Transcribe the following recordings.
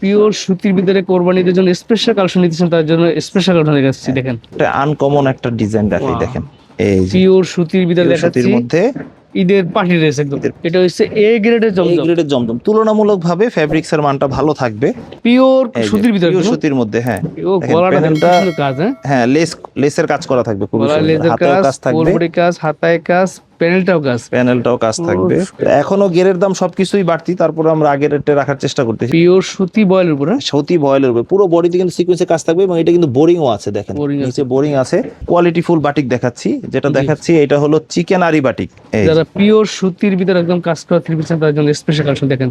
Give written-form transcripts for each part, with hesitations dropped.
Pure সুতির ভিতরে কোরবানিদের জন্য স্পেশাল কালেকশন নিতেছেন, তার জন্য স্পেশাল কালেকশন দেখাচ্ছি। দেখেন এটা আনকমন একটা ডিজাইন দেখাই, দেখেন এই যে পিওর সুতির ভিতরে pure দেখাচ্ছি, সুতির মধ্যে ঈদের পার্টি ড্রেস একদম। এটা হচ্ছে এ গ্রেডের এই জমজম, গ্রেডের জমজম। তুলনামূলকভাবে ফেব্রিক্স এর মানটা ভালো থাকবে। পিওর এই যে, সুতির ভিতরে pure সুতির মধ্যে, হ্যাঁ ও দেখেন, গলাটা প্যানেলটা সুন্দর কাজ, হ্যাঁ হ্যাঁ লেসের কাজ করা থাকবে, খুব গলা সুন্দর। লেজের হাতেও কাজ, কাজ থাকবে, কোলবড়ি কাজ, হাতায় কাজ, প্যানেলটাও কাজ, প্যানেলটাও কাজ থাকবে। এখনো গেরের দাম সবকিছুই বাড়তি, তারপরে আমরা আগের রেটে রাখার চেষ্টা করতেছি। পিওর সুতি বয়েলের উপরে সৌতি বয়েলের উপরে পুরো বডিতে কিন্তু সিকোয়েন্সে কাজ থাকবে, এবং এটা কিন্তু বোরিংও আছে, দেখেন Boring আছে। নিচে বোরিং আছে। কোয়ালিটি ফুল বাটিক দেখাচ্ছি, যেটা দেখাচ্ছি এটা হলো চিকেন আরি বাটিক। এই যারা পিওর সুতির ভিতরে একদম কাজ করা থ্রি পিস, তার জন্য স্পেশাল কালেকশন। দেখেন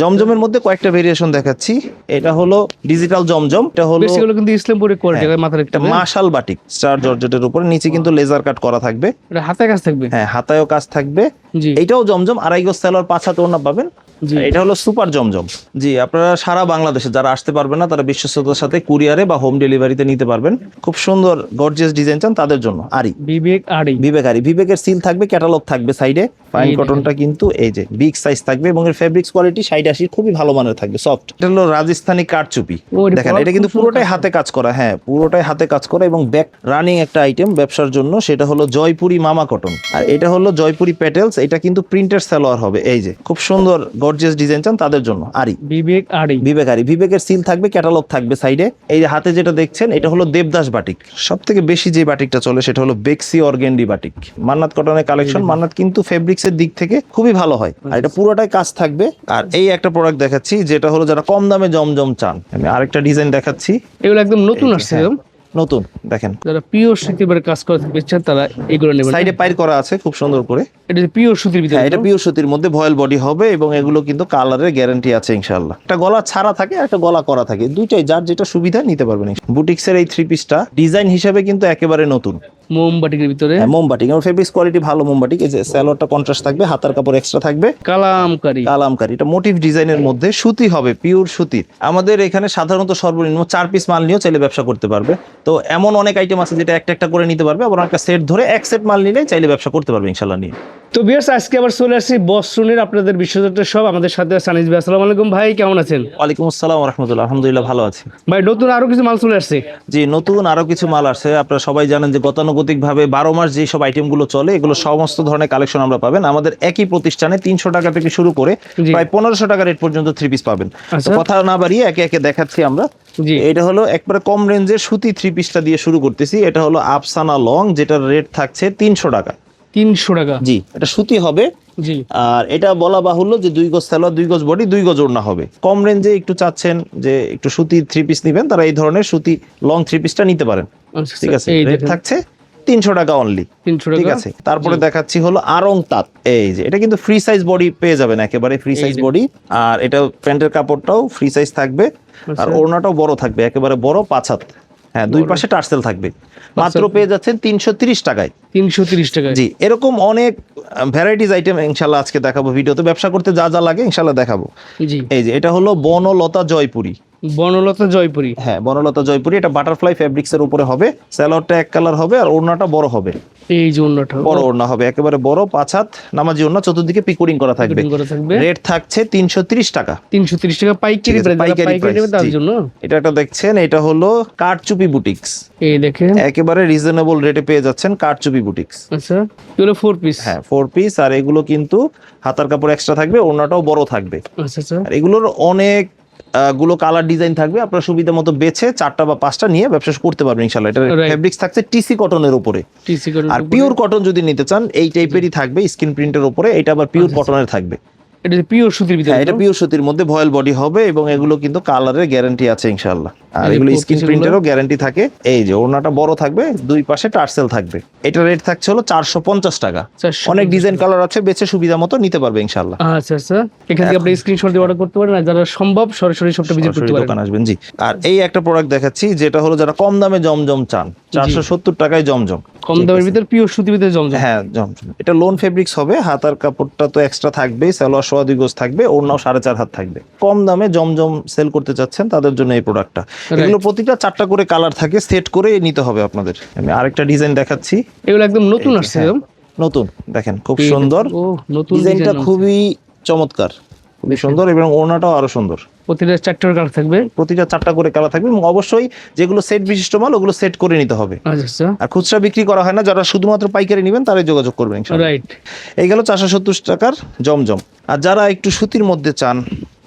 জমজমের মধ্যে কয়েকটা ভেরিয়েশন দেখাচ্ছি। এটা হলো ডিজিটাল জমজম, এটা হলো বেশিগুলো কিন্তু ইসলামপুরের কোয়ালিটি, মাথা রাখতে এটা হবে। মাশাল বাটিক স্টার জর্জেটের উপরে, নিচে কিন্তু লেজার কাট করা থাকবে। এটা হাতে কাজ থাকবে, হ্যাঁ হাতায়ও কাজ থাকবে। জি এটাও জমজম, আড়াই গজ সেলোয়ার, 5 হাত ওড়না পাবেন। জি। এটা হলো সুপার জমজম। জি, আপনারা সারা বাংলাদেশে যারা আসতে পারবেন না, তারা বিশ্বস্ততার সাথে কুরিয়ারে বা হোম ডেলিভারিতে নিতে পারবেন। খুব সুন্দর গর্জিয়াস ডিজাইন চান তাদের জন্য আরি, বিবেক আড়ি, বিবেক আরি। বিবেকের সিল থাকবে, ক্যাটালগ থাকবে সাইডে। ফাইন কটনটা কিন্তু এই যে বিগ সাইজ থাকবে, এবং এর ফেব্রিক্স কোয়ালিটি 60-80 খুবই ভালো মানের থাকবে, সফট। এটা হলো রাজস্থানী কারচুপি, ও, এটা দেখেন খুব এটা কিন্তু সুন্দর পুরোটাই কাজ হাতে কাজ করা। হ্যাঁ পুরোটাই হাতে কাজ করা, এবং ব্যাক রানিং একটা আইটেম ব্যবসার জন্য, সেটা হলো জয়পুরি মামা কটন। আর এটা হলো জয়পুরি পেটেলস, এটা কিন্তু প্রিন্টেড সালোয়ার হবে। এই যে খুব সুন্দর গর্জিয়াস ডিজাইন চান তাদের জন্য আরি, বিবেক আড়ি। বিবেক আরি। বিবেকের সিল থাকবে, ক্যাটালগ থাকবে সাইডে। এই যে হাতে যেটা দেখছেন, এটা হলো দেবদাস বাটিক। সব থেকে বেশি যে বাটিকটা চলে সেটা হলো বেক্সি অর্গেন্ডি বাটিক। মান্নাত কটনের কালেকশন। মান্নাত কিন্তু ফেব্রিক্স এর দিক থেকে খুবই ভালো হয়, আর এটা পুরোটাই কাজ থাকবে। আর এই একটা প্রোডাক্ট দেখাচ্ছি, যেটা হলো যারা কম দামে জমজম চান। আমি আরেকটা ডিজাইন দেখাচ্ছি, এগুলো একদম নতুন আসছে, একদম নতুন। দেখেন যারা পিওর সুতির ভিতরে কাজ করা থাকবেন তারা এগুলো নেবেন। সাইডে পাইর করা আছে খুব সুন্দর করে। এটা পিওর সুতির ভিতরে, হ্যাঁ এটা পিওর সুতির মধ্যে ভয়েল বডি হবে, এবং এগুলো কিন্তু কালারের গ্যারান্টি আছে ইনশাআল্লাহ। একটা গলা ছাড়া থাকে, একটা গলা করা থাকে, দুইটাই যার যেটা সুবিধা নিতে পারবেন। বুটিক্সের এই থ্রি পিসটা ডিজাইন হিসেবে কিন্তু একেবারে নতুন, মোমবাটিকের ভিতরে। হ্যাঁ মোমবাটিক, এবং ফেব্রিক্স কোয়ালিটি ভালো মোমবাটিক। এই যে সালোয়ারটা কন্ট্রাস্ট থাকবে, হাতার কাপড় এক্সট্রা থাকবে, কালামকারী। কালামকারী। এটা মোটিভ ডিজাইনের মধ্যে সুতি হবে, পিওর সুতির। আমাদের এখানে সাধারণত সর্বনিম্ন 4 পিস মাল নিয়েও চাইলে ব্যবসা করতে পারবে। তো এমন অনেক আইটেম আছে যেটা একটা একটা করে নিতে পারবে, আবার একটা সেট ধরে এক সেট মাল নিলে চাইলে ব্যবসা করতে পারবে ইনশাআল্লাহ নিয়ে। তো ভিউয়ার্স, আজকে আবার চলে আসছি বস্ত্রনীর আপনাদের বিশ্বজাতের সব। আমাদের সাথে আছে আনিস ভাই। আসসালামু আলাইকুম ভাই, কেমন আছেন? ওয়ালাইকুম আসসালাম ওয়া রাহমাতুল্লাহ। আলহামদুলিল্লাহ ভালো আছি ভাই, নতুন আরো কিছু মাল চলে আসছে। জি। নতুন আরো কিছু মাল আসছে। আপনারা সবাই জানেন যে গতানুগতিক ভাবে 12 মাস যে সব আইটেম গুলো চলে, এগুলো সমস্ত ধরনের কালেকশন আমরা পাবেন আমাদের একই প্রতিষ্ঠানে। 300 টাকা থেকে শুরু করে জি। প্রায় 1500 টাকা রেট পর্যন্ত থ্রি পিস পাবেন। তো আচ্ছা। কথা না বাড়িয়ে একে একে দেখাচ্ছি আমরা। জি। এটা হলো একবারে কম রেঞ্জের সুতি থ্রি পিসটা দিয়ে শুরু করতেছি। এটা হলো আফসানা লং, যেটার রেট থাকছে 300 টাকা। 300 টাকা। জি, এটা সুতি হবে। জি। আর এটা বলা বাহুল্য যে 2 গজ সালোয়ার, 2 গজ বডি, 2 গজ ওড়না হবে। কম রেঞ্জে একটু চাচ্ছেন যে একটু সুতি থ্রি পিস নেবেন, তারা এই ধরনের সুতি লং থ্রি পিসটা নিতে পারেন। আচ্ছা, ঠিক আছে, এই রেট দেখেন, থাকছে 300 টাকা অনলি। 300 টাকা। ঠিক আছে, তারপরে দেখাচ্ছি হলো আরং তাঁত। এই যে এটা কিন্তু ফ্রি সাইজ বডি পেয়ে যাবেন, একেবারে ফ্রি সাইজ বডি। আর এটা প্যান্টের কাপড়টাও ফ্রি সাইজ থাকবে, আর ওড়নাটাও বড় থাকবে, একেবারে বড় 5 হাত। হ্যাঁ, দুই পাশে টার্সেল থাকবে। মাত্র পেয়ে যাচ্ছেন 330 টাকায়। 330 টাকায়। জি, এরকম অনেক ভ্যারাইটিস আইটেম ইনশাআল্লাহ আজকে দেখাবো ভিডিওতে। ব্যবসা করতে যা যা লাগে ইনশাআল্লাহ দেখাবো। জি। এই যে এটা হলো বনলতা জয়পুরি। বনলতা জয়পুরি। হ্যাঁ বনলতা জয়পুরি। এটা বাটারফ্লাই ফেব্রিক্স এর উপরে হবে। সালোয়ারটা এক কালার হবে, আর ওড়নাটা বড় হবে, এই যে ওড়নাটা বড় ওড়না হবে, একেবারে বড় 5 হাত নামাজি ওড়না, চতুর্দিকে পিকোরিং করা থাকবে। Cutting করা থাকবে। রেট থাকছে 330 টাকা। 330 টাকা পাইকারি প্রাইস। পাইকারি পাইকারি প্রাইস, নেবে তার জি। জন্য। এটা একটা দেখছেন, এটা হলো কারচুপি বুটিক্স। এই দেখেন, একেবারে রিজনেবল রেটে পেয়ে যাচ্ছেন কারচুপি বুটিক্স। আচ্ছা এগুলো 4 পিস। হ্যাঁ 4 পিস, আর এগুলো কিন্তু হাতার কাপড় এক্সট্রা থাকবে, ওড়নাটাও বড় থাকবে। আচ্ছা আচ্ছা। আর এগুলোর অনেক গুলো কালার ডিজাইন থাকবে, আপনার সুবিধা মতো বেছে 4টা বা 5টা নিয়ে ব্যবসা করতে পারবেন ইনশাআল্লাহ। এটা Right. ফেব্রিক্স থাকছে টিসি কটনের উপরে। টিসি করে। আর পিওর কটন যদি নিতে চান এই টাইপেরই থাকবে, স্ক্রিন প্রিন্টের উপরে। এটা আবার পিওর কটনের থাকবে। এটা পিওর সুতির ভিতরে। হ্যাঁ এটা পিওর সুতির মধ্যে ভয়েল বডি হবে, এবং এগুলো কিন্তু কালারের গ্যারান্টি আছে ইনশাআল্লাহ। আর এই এগুলো four স্ক্রিন piece প্রিন্টেরও গ্যারান্টি থাকে। এই যে ওড়নাটা বড় থাকবে, দুই পাশে টার্সেল থাকবে। এটা রেট থাকছে হলো 450 টাকা। 450 অনেক ডিজাইন কালার আছে, বেছে সুবিধা মতো নিতে পারবে ইনশাআল্লাহ। আচ্ছা আচ্ছা। এখান থেকে আপনি স্ক্রিনশট দিয়ে অর্ডার করতে পারেন, আর যারা সম্ভব সরাসরি শপটা ভিজিট করতে সরাসরি পারেন। দোকান আসবেন। জি। আর এই একটা প্রোডাক্ট দেখাচ্ছি, যেটা হলো যারা কম দামে জমজম চান, 470 টাকায় জমজম। কম দামের ভিতরে পিওর সুতির ভিতরে জমজম। হ্যাঁ জমজম। এটা লোন ফেব্রিক্স হবে, হাতার কাপড়টা তো এক্সট্রা থাকবে, সালোয়ার সোয়া 2 গজ থাকবে, ওড়নাও 4.5 হাত থাকবে। কম দামে জমজম সেল করতে চাচ্ছেন তাদের জন্য এই প্রোডাক্টটা। এগুলো প্রতিটা 4টা করে কালার থাকে, সেট করে নিতে হবে আপনাদের। আমি আরেকটা ডিজাইন দেখাচ্ছি, এগুলো একদম নতুন আসছে। হ্যাঁ, নতুন। দেখেন খুব সুন্দর ও নতুন ডিজাইনটা, খুবই চমৎকার। খুবই সুন্দর এবং ওড়নাটাও আরো সুন্দর। প্রতিটা 4টা কালার থাকবে। প্রতিটা 4টা করে কালার থাকবে এবং অবশ্যই যেগুলো সেট বিশিষ্ট মাল ওগুলো সেট করে নিতে হবে। আচ্ছা আর খুচরা বিক্রি করা হয় না, যারা শুধুমাত্র পাইকারি নেবেন তারাই যোগাযোগ করবেন ইনশাআল্লাহ। রাইট। এই গেল 470 টাকার জমজম। আর যারা একটু সুতির মধ্যে চান,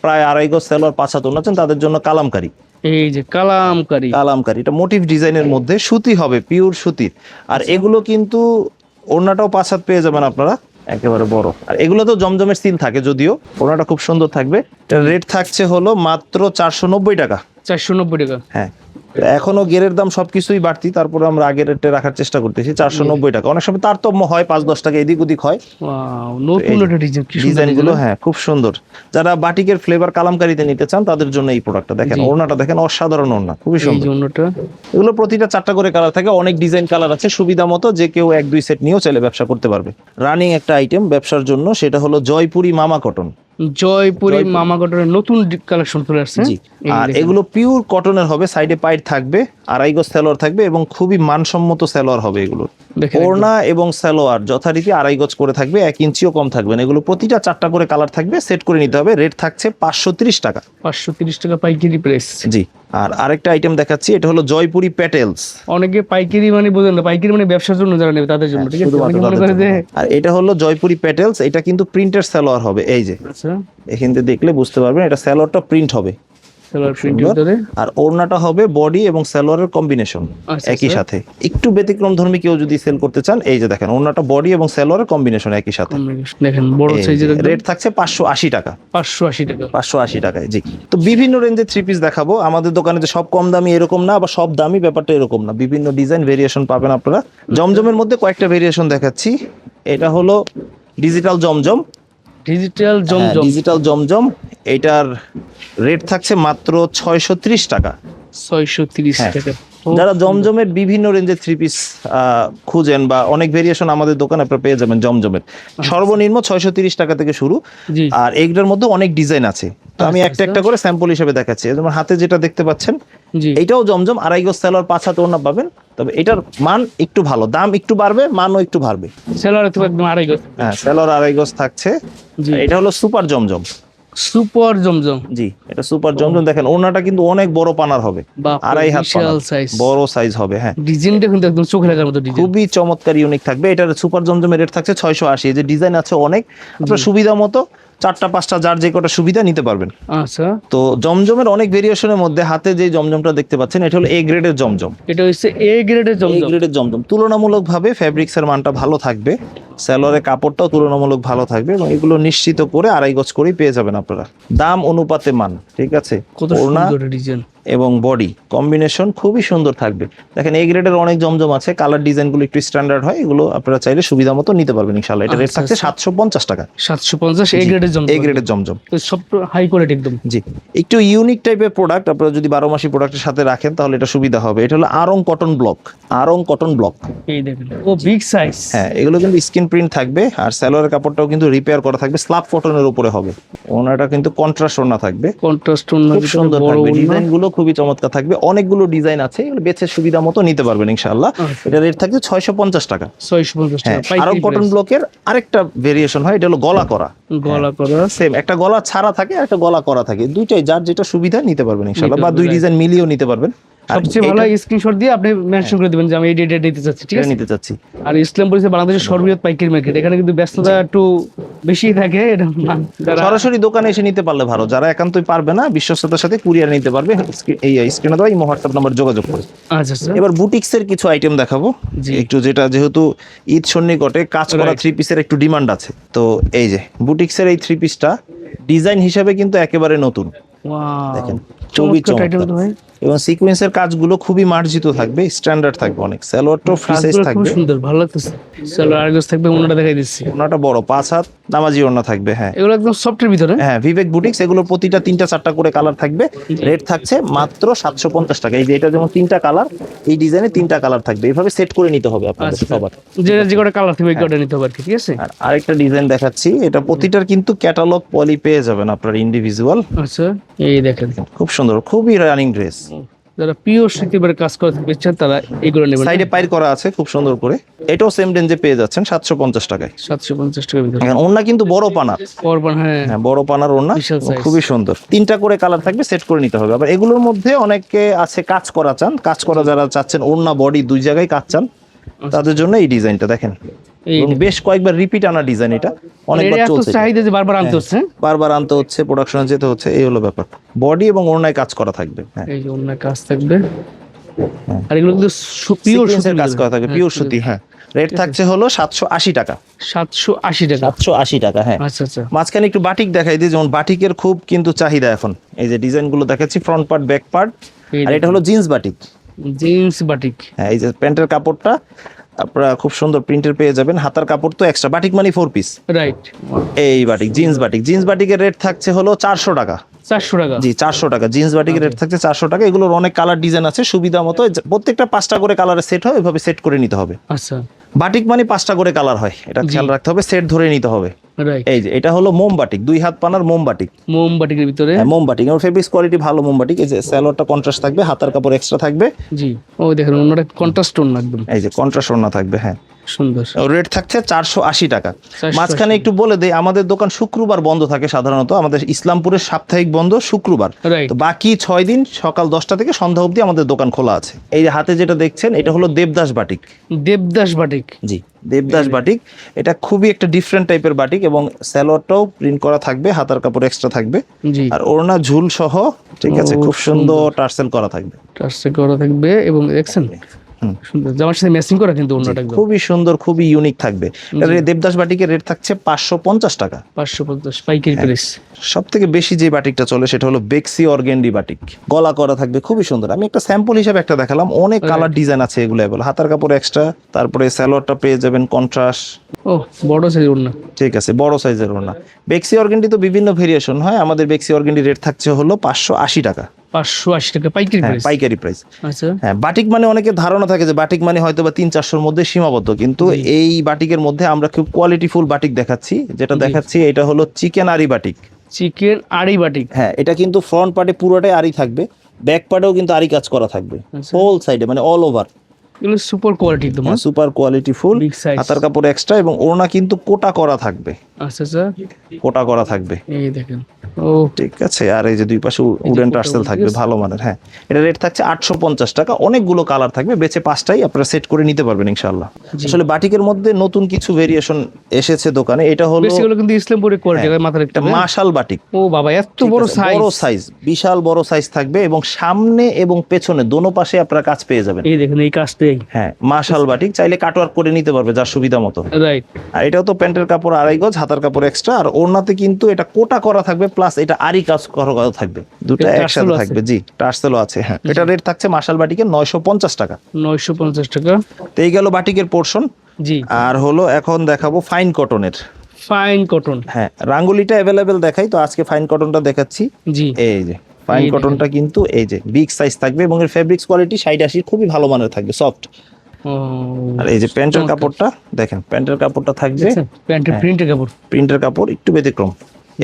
প্রায় 2.5 গজ সালোয়ার 5 হাত ওড়না চান, তাদের জন্য কালামকারী। এই যে কালামকারী, কালামকারী এটা মোটিভ ডিজাইনের মধ্যে সুতি হবে, পিওর সুতির। আর এগুলো কিন্তু ওড়নাটাও 5 হাত পেয়ে যাবেন আপনারা, একেবারে বড়। আর এগুলো তো জমজমের সিল থাকে, যদিও ওড়নাটা খুব সুন্দর থাকবে। এটা রেট থাকছে হলো মাত্র 490 টাকা। 490 টাকা। হ্যাঁ, এখনো গেরের দাম সবকিছুই বাড়তি, তারপরে আমরা আগের রেটে রাখার চেষ্টা করতেছি। 490 টাকা। অনেক সময় তারতম্য হয়, 5-10 টাকা এদিক ওদিক হয়। ওয়াও, নতুন একটা ডিজাইন, কি সুন্দর ডিজাইনগুলো হ্যাঁ খুব সুন্দর। যারা বাটিকের ফ্লেভার কালামকারীতে নিতে চান তাদের জন্য এই প্রোডাক্টটা দেখেন। ওড়নাটা দেখেন, অসাধারণ ওড়না, খুবই এই সুন্দর। জন্যটা এগুলো প্রতিটা 4টা করে কালার থাকে, অনেক ডিজাইন কালার আছে। সুবিধা মতো যে কেউ 1-2 সেট নিয়েও চাইলে ব্যবসা করতে পারবে। রানিং একটা আইটেম ব্যবসার জন্য, সেটা হলো জয়পুরি মামা কটন। জয়পুরি মামা কটনের নতুন কালেকশন চলে আসছে। জি, আর এগুলো পিওর কটনের হবে, সাইডে পাইট থাকবে, 2.5 গজ সালোয়ার থাকবে এবং খুবই মানসম্মত সালোয়ার হবে এগুলো। ওড়না এবং সালোয়ার যথারীতি 2.5 গজ করে থাকবে, 1 ইঞ্চিও কম থাকবে না। এগুলো প্রতিটা 4টা করে কালার থাকবে, সেট করে নিতে হবে। রেট থাকছে 530 টাকা। 530 টাকা পাইকারি প্রাইস। জি, আর আরেকটা আইটেম দেখাচ্ছি, এটা হলো জয়পুরি প্যাটেলস। অনেকে পাইকারি মানে বোঝেন না, পাইকারি মানে ব্যবসার জন্য যারা নেবে তাদের জন্য, ঠিক আছে? অনেকে মনে করে যে আর এটা হলো জয়পুরি প্যাটেলস, এটা কিন্তু প্রিন্টের সালোয়ার হবে। এই যে আচ্ছা, এখান থেকে দেখলে বুঝতে পারবেন, এটা সালোয়ারটা প্রিন্ট হবে। সালোয়ার প্রিন্টের ভিতরে, আর ওড়নাটা হবে বডি এবং সালোয়ারের কম্বিনেশন আচ্ছা, একই সাথে। একটু ব্যতিক্রম ধর্মী কেউ যদি সেল করতে চান, এই যে দেখেন ওড়নাটা বডি এবং সালোয়ারের কম্বিনেশন একই সাথে। দেখেন বড় সাইজের। রেট থাকছে 580 টাকা। 580 টাকা। 580 টাকায়। জি, তো বিভিন্ন রেঞ্জের 3 পিস দেখাবো। আমাদের দোকানে যে সব কম দামি এরকম না, বা সব দামি ব্যাপারটা এরকম না। বিভিন্ন ডিজাইন ভেরিয়েশন পাবেন আপনারা। জমজমের মধ্যে কয়েকটা ভেরিয়েশন দেখাচ্ছি। এটা হলো ডিজিটাল জমজম। ডিজিটাল জমজম। ডিজিটাল জমজম, এটার রেট থাকছে মাত্র 630 টাকা। 630 টাকা। যারা জমজমের বিভিন্ন রেঞ্জের 3 পিস খুঁজেন, বা অনেক ভেরিয়েশন আমাদের দোকানে আপনারা পেয়ে যাবেন জমজমের। সর্বনিম্ন 630 টাকা থেকে শুরু। জি। আর এইগুলোর মধ্যে অনেক ডিজাইন আছে, তো আমি একটা একটা করে স্যাম্পল হিসেবে দেখাচ্ছি। যেমন হাতে যেটা দেখতে পাচ্ছেন, জি, এইটাও জমজম, 2.5 গজ সালোয়ার 5 হাত ওড়না পাবেন। তবে এটার মান একটু ভালো, দাম একটু বাড়বে, মানও একটু বাড়বে। সালোয়ার তো একদম 2.5 গজ। হ্যাঁ, সালোয়ার 2.5 গজ থাকছে। জি। এটা হলো সুপার জমজম। সুপার জমজম। জি, এটা সুপার জমজম। দেখেন ওড়নাটা কিন্তু অনেক বড় পানার হবে, বাপরে, 2.5 হাত বিশাল পানার, সাইজ। বড় সাইজ হবে। হ্যাঁ, ডিজাইনটা কিন্তু একদম চোখে লাগার মতো ডিজাইন। খুবই চমৎকার, ইউনিক থাকবে। এটার সুপার জমজমের রেট থাকছে 680। এই যে ডিজাইন আছে অনেক, আপনার সুবিধা মতো 4টা 5টা যার যে কটা সুবিধা নিতে পারবেন। আচ্ছা, তো জমজমের অনেক ভেরিয়েশনের মধ্যে হাতে যে জমজমটা দেখতে পাচ্ছেন, এটা হলো এ গ্রেডের জমজম। এটা হচ্ছে এ গ্রেডের এ জমজম। গ্রেডের জমজম তুলনামূলকভাবে ফ্যাব্রিক্সের মানটা ভালো থাকবে, সালোয়ারের কাপড়টাও তুলনামূলক ভালো থাকবে, এবং এগুলো নিশ্চিত করে 2.5 গজ করেই পেয়ে যাবেন আপনারা। দাম অনুপাতে মান, ঠিক আছে? কত ওড়না সুন্দর ডিজাইন এবং বডি কম্বিনেশন খুবই সুন্দর থাকবে। দেখেন এই গ্রেডের অনেক জমজম আছে, কালার ডিজাইনগুলো একটু স্ট্যান্ডার্ড হয়, এগুলো আপনারা চাইলে সুবিধা মতো নিতে পারবেন ইনশাআল্লাহ। এটা রেট থাকছে 750 টাকা। 750 এ গ্রেডের জমজম। এই গ্রেডের জমজম, তো সব হাই কোয়ালিটি একদম। জি। একটু ইউনিক টাইপের প্রোডাক্ট আপনারা যদি 12 মাসি প্রোডাক্টের সাথে রাখেন তাহলে এটা সুবিধা হবে। এটা হলো Aarong cotton block. Aarong cotton block, এই দেখেন, ও বিগ সাইজ। হ্যাঁ, এগুলো কিন্তু স্কিন প্রিন্ট থাকবে, আর সালোয়ারের কাপড়টাও কিন্তু রিপেয়ার করা থাকবে, স্ল্যাব কটনের উপরে হবে। ওনাটা কিন্তু কন্ট্রাস্ট ওনা থাকবে, কন্ট্রাস্ট ওন্না, খুব সুন্দর থাকবে। ডিজাইনগুলো খুবই চমৎকার থাকবে, অনেকগুলো ডিজাইন আছে, এগুলো বেছে সুবিধা মতো নিতে পারবেন ইনশাআল্লাহ। এটা রেট থাকছে 650 টাকা। 650 হ্যাঁ, টাকা। আরং কটন ব্লকের আরেকটা ভেরিয়েশন হয়, এটা হলো গলা করা। গলা করা সেম, একটা গলা ছাড়া থাকে আর একটা গলা করা থাকে, দুইটাই যার যেটা সুবিধা নিতে পারবেন ইনশাআল্লাহ, বা দুই ডিজাইন মিলিয়েও নিতে পারবেন। আর সবচেয়ে ভালো স্ক্রিনশট দিয়ে আপনি মেনশন করে দিবেন যে আমি এই ডেটে দিতে চাচ্ছি, ঠিক এটা আছে? নিতে চাচ্ছি। আর ইসলাম বলেছে বাংলাদেশের সর্ববৃহৎ পাইকারি মার্কেট, এখানে কিন্তু ব্যস্ততা একটু বেশি থাকে। এটা যারা সরাসরি দোকানে এসে নিতে পারলে ভালো, যারা একান্তই পারবে না বিশ্বস্ততার সাথে কুরিয়ার নিতে পারবে, এই স্ক্রিনে দেওয়া এই হোয়াটসঅ্যাপ নাম্বার যোগাযোগ করে। আচ্ছা আচ্ছা, এবার বুটিক্সের কিছু আইটেম দেখাবো একটু, যেটা যেহেতু ঈদ সন্নিকটে কাজ করা 3 পিসের একটু ডিমান্ড আছে। তো এই যে বুটিক্সের এই 3 পিসটা ডিজাইন হিসাবে কিন্তু একেবারে নতুন। ওয়াও, দেখেন খুবই চমৎকার, এবং সিকোয়েন্সের কাজগুলো খুবই মার্জিত থাকবে, স্ট্যান্ডার্ড থাকবে অনেক। সালোয়ারটাও ফ্রি সাইজ থাকবে, খুব সুন্দর, ভালো লাগতেছে। চলো আর গজ থাকবে, ওনাটা দেখাই দিচ্ছি। ওনাটা বড় 5 হাত নামাজি ওড়না থাকবে। হ্যাঁ, এগুলো একদম সফটের ভিতরে। হ্যাঁ, বিবেক বুটিক্স, এগুলো প্রতিটা 3টা 4টা করে কালার থাকবে। রেট থাকছে মাত্র 750 টাকা। এই যে এটা যেমন 3টা কালার, এই ডিজাইনে 3টা কালার থাকবে, এইভাবে সেট করে নিতে হবে আপনাদের সবার। যে কটা কালার থাকবে এই কটা নিতে হবে আর কি, ঠিক আছে? আর আরেকটা ডিজাইন দেখাচ্ছি, এটা প্রতিটার কিন্তু ক্যাটালগ পলি পেয়ে যাবেন আপনার ইন্ডিভিজুয়াল। আচ্ছা, এই দেখেন খুব সুন্দর, খুবই রানিং ড্রেস। যারা পিওর সুতির কাজ করে বেচছেন তারা এগুলো নেবেন। সাইডে পাইর করা আছে খুব সুন্দর করে, এটাও সেম রেঞ্জে পেয়ে যাচ্ছেন 750 টাকায়। 750 টাকার ভিতরে। এখন ওড়না কিন্তু বড় পানার, করবেন, হ্যাঁ হ্যাঁ বড় পানার ওড়না, বিশাল size। খুবই সুন্দর। 3টা করে কালার থাকবে, সেট করে নিতে হবে। আবার এগুলোর মধ্যে অনেকে আছে কাজ করা চান, কাজ করা যারা চাচ্ছেন ওড়না বডি দুই জায়গায় কাজ চান, তাদের জন্য এই ডিজাইনটা দেখেন। এই এবং বেশ কয়েকবার রিপিট আনা ডিজাইন, এটা অনেকবার এটা এত চলছে, চাহিদা যে বারবার আনতে হচ্ছে। বারবার আনতে হচ্ছে, প্রোডাকশনে যেতে হচ্ছে, এই হলো ব্যাপার। বডি এবং ওড়নায় কাজ করা থাকবে, হ্যাঁ এই যে অন্য কাজ থাকবে, আর এগুলো কিন্তু পিওর সিকোয়েন্সের সুতির কাজ করা থাকবে, পিওর সুতি। হ্যাঁ, রেট থাকছে হলো 780 টাকা। 780 টাকা। 780 টাকা, হ্যাঁ। আচ্ছা আচ্ছা। মাঝখানে একটু বাটিক দেখাই দিই, যেমন বাটিকের খুব কিন্তু চাহিদা এখন। এই যে ডিজাইনগুলো দেখাচ্ছি, ফ্রন্ট পার্ট, ব্যাক পার্ট, আর এটা হলো জিন্স বাটিক। জিন্স বাটিক, হ্যাঁ, এই যে প্যান্টের কাপড়টা আপনারা খুব সুন্দর প্রিন্টের পেয়ে যাবেন, হাতার কাপড় তো এক্সট্রা। বাটিক মানে 4 পিস, রাইট। এই বাটিক, জিন্স বাটিক। জিন্স বাটিকের রেট থাকছে হলো 400 টাকা। 400 টাকা, জি 400 টাকা। জিন্স বাটিকের রেট থাকছে 400 টাকা। এগুলোর অনেক কালার ডিজাইন আছে, সুবিধা মতো প্রত্যেকটা 5টা করে কালারে সেট হয়, এভাবে সেট করে নিতে হবে। আচ্ছা বাটিক মানে 5টা করে কালার হয়, এটা খেয়াল রাখতে হবে, সেট ধরে নিতে হবে। রাইট। এই যে এটা হলো মোম বাটিক, 2 হাত পানার মোম বাটিক। মোম বাটিকের ভিতরে, হ্যাঁ, মোম বাটিক। এর ফেব্রিক্স কোয়ালিটি ভালো মোম বাটিক। এই যে সালোয়ারটা কন্ট্রাস্ট থাকবে, হাতার কাপড় এক্সট্রা থাকবে। জি ও দেখেন অন্যটা কন্ট্রাস্ট টোন একদম এই যে কন্ট্রাস্ট ওড়না থাকবে, হ্যাঁ সুন্দর। রেট থাকছে 480 টাকা। 480 মাঝখানে একটু বলে দেই, আমাদের দোকান শুক্রবার বন্ধ থাকে সাধারণত, আমাদের ইসলামপুরের সাপ্তাহিক বন্ধ শুক্রবার। Right. তো বাকি 6 দিন সকাল 10টা থেকে সন্ধ্যা অবধি আমাদের দোকান খোলা আছে। এই যে হাতে যেটা দেখছেন, এটা হলো দেবদাস বাটিক। দেবদাস বাটিক, জি দেবদাস বাটিক। এটা খুবই একটা ডিফারেন্ট টাইপের বাটিক, এবং সালোয়ারটাও প্রিন্ট করা থাকবে, হাতার কাপড় এক্সট্রা থাকবে, জি আর ওড়না ঝুল সহ, ঠিক আছে, খুব সুন্দর টার্সেল করা থাকবে। টার্সে করা থাকবে, এবং দেখছেন সুন্দর জামার সাথে ম্যাচিং করা কিন্তু অন্যটা একদম খুবই সুন্দর, খুবই ইউনিক থাকবে। এর দেবদাস বাটিকের রেট থাকছে 550 টাকা। 550 পাইকারি প্রাইস। সব থেকে বেশি যে বাটিকটা চলে সেটা হলো বেক্সি অর্গেন্ডি বাটিক, গলা করা থাকবে, খুবই সুন্দর। আমি একটা স্যাম্পল হিসেবে একটা দেখালাম, অনেক কালার ডিজাইন আছে এগুলো অ্যাভেলেবল। হাতার কাপড় এক্সট্রা, তারপরে সালোয়ারটা পেয়ে যাবেন কন্ট্রাস্ট। ও বড় সাইজ ওড়না, ঠিক আছে, বড় সাইজের ওড়না। বেক্সি অর্গেন্ডি তো বিভিন্ন ভেরিয়েশন হয়, আমাদের বেক্সি অর্গেন্ডি রেট থাকছে হলো 580 টাকা। 580 টাকা পাইকারি হ্যাঁ, প্রাইস। পাইকারি প্রাইস। আচ্ছা হ্যাঁ, বাটিক মানে অনেকের ধারণা থাকে যে বাটিক মানে হয়তো বা 300-400-র মধ্যে সীমাবদ্ধ, কিন্তু এই বাটিকের মধ্যে আমরা খুব কোয়ালিটিফুল বাটিক দেখাচ্ছি। যেটা দেখাচ্ছি এটা হলো চিকেন আরি বাটিক। চিকেন আড়ি বাটিক, হ্যাঁ, এটা কিন্তু ফ্রন্ট পার্টে পুরোটাই আরি থাকবে, ব্যাক পার্টেও কিন্তু আরি কাজ করা থাকবে, আচ্ছা। হোল সাইডে মানে অল ওভার। এগুলো সুপার কোয়ালিটি একদম। Super quality full, Big size। হাতার কাপড় এক্সট্রা, এবং ওড়না কিন্তু কোটা করা থাকবে, আচ্ছা আচ্ছা, কোটা করা থাকবে, এই দেখেন। ও ঠিক আছে। আর এই যে দুই পাশে উডেন টার্সেল থাকবে ভালো মানের। হ্যাঁ, এটা রেট থাকছে 850 টাকা। অনেকগুলো কালার থাকবে, বেচে 5টাই আপনারা সেট করে নিতে পারবেন ইনশাআল্লাহ। আসলে বাটিকের মধ্যে নতুন কিছু ভেরিয়েশন এসেছে দোকানে। এটা হলো বেশিগুলো কিন্তু ইসলামপুরের কোয়ালিটি, মাথার একটা একটা মাশাল বাটিক। ও বাবা এত বড় সাইজ, বড় সাইজ, বিশাল বড় সাইজ থাকবে, এবং সামনে এবং পেছনে দোনো পাশে আপনারা কাজ পেয়ে যাবেন। এই দেখেন এই কাজটাই। হ্যাঁ, মাশাল বাটিক, চাইলে কাটওয়ার্ক করে নিতে পারবে যার সুবিধা মতো। রাইট। আর এটাও তো প্যান্টের কাপড় 2.5 গজ, হাতার কাপড় এক্সট্রা, আর ওড়নাতে কিন্তু এটা কোটা করা থাকবে, প্লাস এটা আরি কাজ করা থাকবে, দুটো এটা একসাথে টার্সেলও থাকবে। জি টার্সেলও আছে। হ্যাঁ, এটা রেট থাকছে মাশাল বাটিকে 950 টাকা। 950 টাকা। তো এই গেল বাটিকের পোর্শন। জি আর হলো এখন দেখাবো ফাইন কটনের। Fine cotton. হ্যাঁ, রাঙ্গুলিটা অ্যাভেলেবেল দেখাই, তো আজকে ফাইন কটনটা দেখাচ্ছি। জি এই যে ফাইন এই কটনটা কিন্তু এই যে বিগ সাইজ থাকবে, এবং এর ফেব্রিক্স কোয়ালিটি 60-80 খুবই ভালো মানের থাকবে, সফট। ও আর এই যে প্যান্টের কাপড়টা দেখেন, প্যান্টের কাপড়টা থাকবে প্যান্টের প্রিন্টের কাপড়, প্রিন্টের কাপড় একটু ব্যতিক্রম,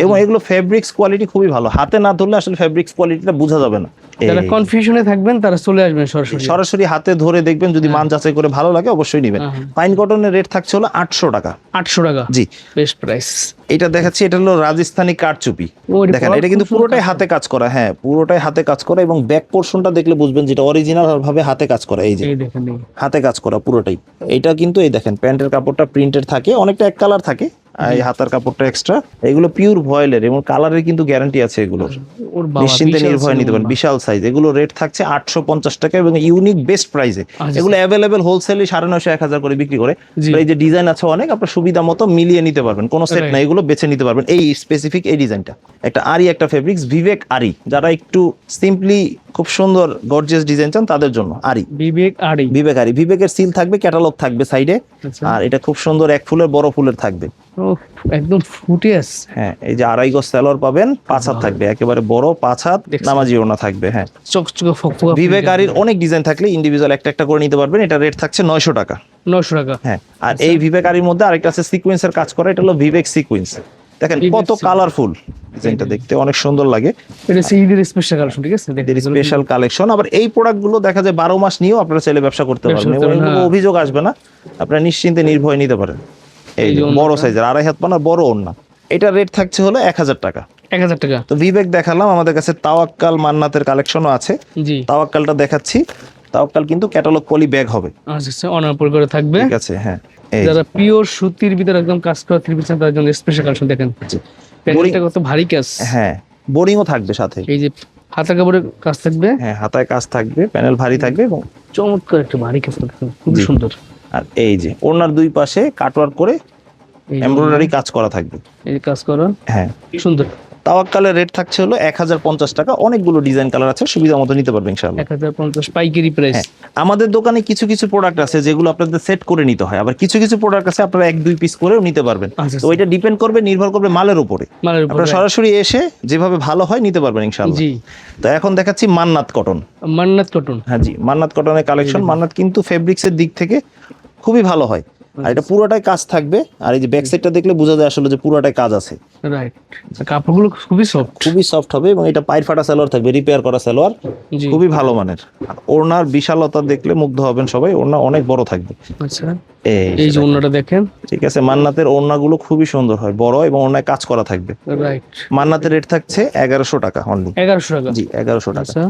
এবং এগুলো ফেব্রিক্স কোয়ালিটি খুবই ভালো। হাতে না ধরলে আসলে ফেব্রিক্স কোয়ালিটিটা বোঝা যাবে না। যারা কনফিউশনে থাকবেন তারা চলে আসবেন সরাসরি, সরাসরি হাতে ধরে দেখবেন, যদি মান যাচাই করে ভালো লাগে অবশ্যই নেবেন। ফাইন কটনের রেট থাকছে হলো 800 টাকা। 800 টাকা, জি বেস্ট প্রাইস। এটা দেখাচ্ছি, এটা হলো রাজস্থানি কারচুপি। ও, এটা দেখেন, এটা কিন্তু পুরোটাই হাতে কাজ করা। হ্যাঁ, পুরোটাই হাতে কাজ করা, এবং ব্যাক পোর্শনটা দেখলে বুঝবেন যেটা অরিজিনাল ভাবে হাতে কাজ করা। এই যে এই দেখেন এই। হাতে কাজ করা পুরোটাই। এটা কিন্তু এই দেখেন, প্যান্টের কাপড়টা প্রিন্টেড থাকে, অনেকটা এক কালার থাকে, আর এই হাতার কাপড়টা এক্সট্রা। এগুলো পিওর ভয়েলের, এবং কালারের কিন্তু গ্যারান্টি আছে এগুলোর, ওর বাবা নিশ্চিন্তে বিশাল নির্ভয় নিতে পারেন। বিশাল সাইজ, এগুলো রেট থাকছে 850 টাকা, এবং ইউনিক বেস্ট প্রাইসে। এগুলো অ্যাভেলেবেল হোলসেলে 950-1000 করে বিক্রি করে। এই যে ডিজাইন আছে অনেক, আপনার সুবিধা মতো মিলিয়ে নিতে পারবেন, কোনো সেট নাই, এগুলো বেছে নিতে পারবেন। এই স্পেসিফিক এই ডিজাইনটা একটা আরি, একটা ফেব্রিক্স বিবেক আরি, যারা একটু সিম্পলি খুব সুন্দর গর্জিয়াস ডিজাইন চান তাদের জন্য আরি, বিবেক আরি। বিবেক আরি। বিবেকের সিল থাকবে, ক্যাটালগ থাকবে সাইডে, আচ্ছা। আর এটা খুব সুন্দর এক ফুলের বড় ফুলের থাকবে। ও একদম ফুটে আছে। হ্যাঁ, এই যে 2.5 গজ সালোয়ার পাবেন, 5 হাত থাকবে, একেবারে বড় 5 হাত নামাজি ওড়না থাকবে। হ্যাঁ, চকচকে ফকফকা। বিবেক আরির অনেক ডিজাইন থাকলে ইন্ডিভিজুয়াল একটা একটা করে নিতে পারবেন। এটা রেট থাকছে 900 টাকা। 900 টাকা। হ্যাঁ, আর এই বিবেক আরির মধ্যে আরেকটা আছে সিকোয়েন্সের কাজ করা, এটা হলো বিবেক সিকোয়েন্স। দেখেন কত কালারফুল, ডিজাইনটা দেখতে অনেক সুন্দর লাগে। এটা হচ্ছে ঈদের স্পেশাল কালেকশন, ঠিক আছে? এদের স্পেশাল কালেকশন। আবার এই প্রোডাক্টগুলো দেখা যায় 12 মাস নিয়েও আপনারা চাইলে ব্যবসা করতে পারবেন, করতে পারবেন, কোনো অভিযোগ আসবে না, আপনারা নিশ্চিন্তে নির্ভয়ে নিতে পারেন। এই যে বড় সাইজের 2.5 হাত পানার বড় ওড়না, এটা রেট থাকছে হলো 1000 টাকা। 1000 টাকা। তো ভিবেক দেখালাম, আমাদের কাছে তাওয়াক্কাল মান্নাতের কালেকশনও আছে। জি, তাওয়াক্কালটা দেখাচ্ছি। তাওয়াক্কাল কিন্তু ক্যাটালগ পলি ব্যাগ হবে, আচ্ছা, অনারপুর করে থাকবে। ঠিক আছে? হ্যাঁ, এই যারা পিওর সুতির ভিতরে একদম কাজ করা থ্রি পিস তার জন্য স্পেশাল কালেকশন দেখেন। প্যানেলটা কত ভারী কাজ। হ্যাঁ, বোরিংও থাকবে সাথে। এই যে হাতা কাপড়ের কাজ থাকবে, হ্যাঁ, হাতায় কাজ থাকবে, প্যানেল ভারী থাকবে এবং চমৎকার একটা ভারী কাজ দেখেন, খুব জি। সুন্দর। আর এই যে ওড়নার দুই পাশে কাটওয়ার্ক করে এই যে এমব্রয়ডারি কাজ করা থাকবে। এই যে কাজ করা হ্যাঁ, সুন্দর। তাওয়াক্কালের রেট থাকছে হলো 1050 টাকা। অনেকগুলো ডিজাইন কালার আছে, সুবিধা মতো নিতে পারবেন ইনশাআল্লাহ। 1050 পাইকারি প্রাইস। হ্যাঁ, আমাদের দোকানে কিছু কিছু প্রোডাক্ট আছে যেগুলো আপনাদের সেট করে নিতে হয়, আবার কিছু কিছু প্রোডাক্ট আছে আপনারা 1-2 পিস করেও নিতে পারবেন। আচ্ছা, তো ওইটা ডিপেন্ড করবে, নির্ভর করবে মালের উপরে। মালের উপর আপনারা সরাসরি এসে যেভাবে ভালো হয় নিতে পারবেন ইনশাআল্লাহ। জি। তো এখন দেখাচ্ছি মান্নাত কটন। মান্নাত কটন। হ্যাঁ জি, মান্নাত কটনের কালেকশন। মান্নাত কিন্তু ফেব্রিক্সের দিক থেকে খুবই ভালো হয়, আর এটা পুরোটাই কাজ থাকবে। আর এই যে ব্যাক সাইডটা দেখলে বোঝা যায় আসলে যে পুরোটাই কাজ আছে। রাইট, কাপড়গুলো খুবই সফট। খুবই সফট হবে এবং এটা পায়ের ফাটা সালোয়ার থাকবে, রিপেয়ার করা সালোয়ার, জি, খুবই ভালো মানের। আর ওড়নার বিশালতা দেখলে মুগ্ধ হবেন সবাই, ওড়না অনেক বড় থাকবে। আচ্ছা, এই এই যে ওন্নাটা দেখেন। ঠিক আছে, মান্নাতের ওড়নাগুলো খুবই সুন্দর হয়, বড় এবং ওড়নায় কাজ করা থাকবে। রাইট, মান্নাতের রেট থাকছে 1100 টাকা অনলি। 1100 টাকা। জি, 1100 টাকা। আচ্ছা,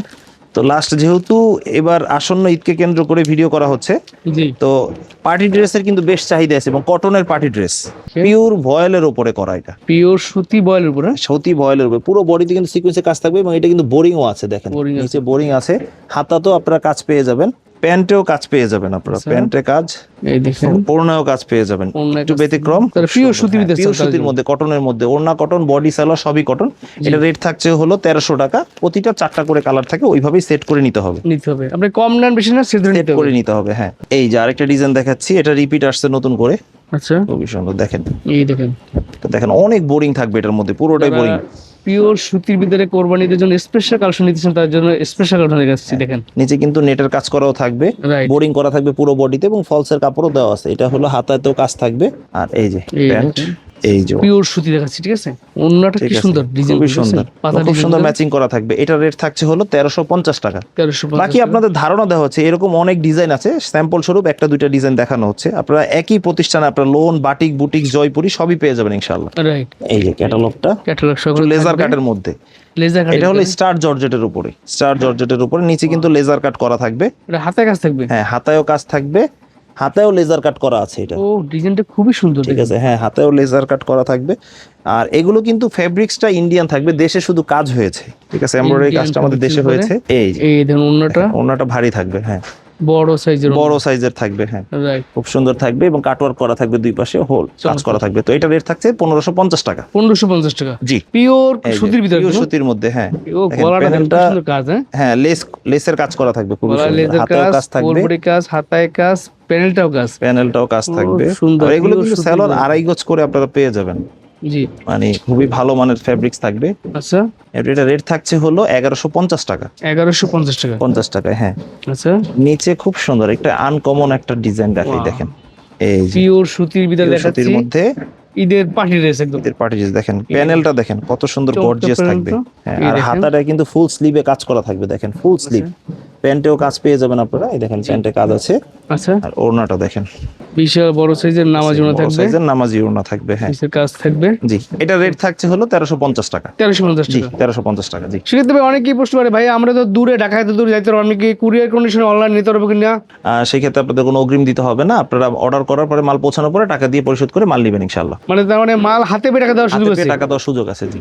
তো লাস্ট যেহেতু এবার আসন্ন ঈদকে কেন্দ্র করে ভিডিও করা হচ্ছে, জি, তো পার্টি ড্রেসের কিন্তু বেশ চাহিদা আছে এবং কটনের পার্টি ড্রেস পিওর ভয়েলের উপরে করা। এটা পিওর সুতি বয়েলের উপরে। সতী ভয়েলের উপরে পুরো বডিতে কিন্তু সিকোয়েন্সে কাজ থাকবে এবং এটা কিন্তু বোরিংও আছে। দেখেন Boring আছে। নিচে বোরিং আছে, হাতাতেও আপনারা কাজ পেয়ে যাবেন, প্যান্টেও কাজ পেয়ে যাবেন আপনারা, আচ্ছা। প্যান্টে কাজ, এই দেখেন ওড়নাও কাজ পেয়ে যাবেন। ওড়নায় একটু কাজ। ব্যতিক্রম, তাহলে pure সুতির ভিতরে পিওর চলতে সুতির হবে। মধ্যে, কটনের মধ্যে, ওড়না কটন, বডি সালোয়ার সবই কটন। এটা রেট থাকছে হলো 1300 টাকা। প্রতিটা 4টা করে কালার থাকে, ওইভাবেই সেট করে নিতে হবে, নিতে হবে। আপনি কম নেন বেশি না সেটা সেট নিতে করে হবে। নিতে হবে। হ্যাঁ, এই যে আরেকটা ডিজাইন দেখাচ্ছি, এটা রিপিট আসছে নতুন করে, আচ্ছা, খুবই সুন্দর। দেখেন, এই দেখেন তো দেখেন অনেক বোরিং থাকবে এটার মধ্যে, পুরোটাই বোরিং। পিওর সুতির ভিতরে কোরবানিদের জন্য স্পেশাল কালেকশন নিতেছেন, তার জন্য স্পেশাল কালেকশন দেখাচ্ছি দেখেন। নিচে কিন্তু নেটের কাজ করাও থাকবে, রাইট, বোরিং করা থাকবে পুরো বডিতে এবং ফলসের কাপড়ও দেওয়া আছে। এটা হলো হাতাতেও কাজ থাকবে। আর এই যে এই প্যান্ট, দেখেন। এই যে পিওর সুতি দেখাচ্ছি, ঠিক আছে? ওন্নাটা ঠিক কি আছে, সুন্দর ডিজাইন, খুবই সুন্দর, পাতা খুব সুন্দর ম্যাচিং করা থাকবে। এটা রেট থাকছে হলো 1350 টাকা। 1350। বাকি আপনাদের ধারণা দেওয়া হচ্ছে, এরকম অনেক ডিজাইন আছে, স্যাম্পল স্বরূপ 1-2টা ডিজাইন দেখানো হচ্ছে। আপনারা একই প্রতিষ্ঠানে আপনারা লোন, বাটিক, বুটিক, জয়পুরি সবই পেয়ে যাবেন ইনশাআল্লাহ। রাইট, এই যে ক্যাটালগটা ক্যাটালগ সহ লেজার কাটের মধ্যে, লেজার কাট। এটা হলো স্টার জর্জেটের উপরে, স্টার জর্জেটের উপরে নিচে কিন্তু লেজার কাট করা থাকবে। এটা হাতে কাজ থাকবে। হ্যাঁ, হাতায়ও কাজ থাকবে, হাতায়ও লেজার কাট করা আছে এটা। ও ডিজাইনটা খুবই সুন্দর, ঠিক আছে, হ্যাঁ, হাতেও লেজার কাট করা থাকবে। আর এগুলো কিন্তু ফেব্রিক্সটা ইন্ডিয়ান থাকবে, দেশে শুধু কাজ হয়েছে, ঠিক আছে, এমব্রয়ডারি Indian কাজটা আমাদের দেশে fabrics হয়েছে। এই যে এই দেখুন ওন্নাটা ওড়নাটা ভারী থাকবে, হ্যাঁ, বড় সাইজের। বড় সাইজের থাকবে, হ্যাঁ, রাইট, খুব সুন্দর থাকবে এবং কাটওয়ার্ক করা থাকবে, দুই পাশে হোল কাজ করা থাকবে। তো এটা রেট থাকছে 1550 টাকা। 1550 টাকা। জি, পিওর এই যে, সুতির ভিতরে, pure সুতির মধ্যে, হ্যাঁ। ও দেখেন, গলাটা প্যানেলটা, খুব সুন্দর কাজ, হ্যাঁ, হ্যাঁ, লেসের কাজ করা থাকবে, খুব গলা সুন্দর, লেজার হাতেও কাজ, কাজ থাকবে, বডি কাজ, হাতায় কাজ, প্যানেলটাও কাজ। প্যানেলটাও কাজ থাকবে। সুন্দর, আর এগুলো pure কিন্তু সুতির সেলর মধ্যে। 2.5 গজ করে আপনারা পেয়ে যাবেন, জি, মানে খুবই ভালো মানের ফেব্রিক্স থাকবে। আচ্ছা, এটা রেট থাকছে হলো 1150 টাকা। 1150 টাকা। 50 টাকায়, হ্যাঁ। আচ্ছা, নিচে খুব সুন্দর একটা আনকমন একটা ডিজাইন দেখাই, Wow. দেখেন, এই যে পিওর সুতির ভিতরে pure দেখাচ্ছি, সুতির মধ্যে ঈদের পার্টি ড্রেস একদম। ঈদের পার্টি ড্রেস। দেখেন প্যানেলটা, দেখেন কত সুন্দর চমৎকার গর্জিয়াস panel থাকবে, তো। হ্যাঁ। এই আর দেখেন। হাতাটা কিন্তু ফুল স্লিভে কাজ করা থাকবে, দেখেন ফুল স্লিভ। প্যান্টেও কাজ পেয়ে যাবেন আপনারা, এই দেখেন প্যান্টে কাজ আছে। আচ্ছা, আর ওড়নাটা দেখেন, বিশাল বড় সাইজের নামাজ ওড়না বড় থাকবে, সাইজের নামাজি ওড়না থাকবে, হ্যাঁ। নিচের কাজ থাকবে। জি, এটা রেট থাকছে হলো 1350 টাকা। 1350 জি, টাকা। 1350 টাকা। জি, সেক্ষেত্রে ভাই অনেকেই প্রশ্ন করে, ভাই আমরা তো দূরে, ঢাকায় তো দূরে যাইতে পারবো, আমি কি কুরিয়ার কন্ডিশনে অনলাইন নিতে পারবো কিনা? সেই ক্ষেত্রে আপনাদের কোনো অগ্রিম দিতে হবে না, আপনারা অর্ডার করার পরে মাল পৌঁছানোর পরে টাকা দিয়ে পরিশোধ করে মাল নেবেন ইনশাআল্লাহ। মানে তার মানে মাল হাতে পেয়ে টাকা দেওয়ার সুযোগ হাতে আছে। পেয়ে টাকা দেওয়ার সুযোগ আছে। জি,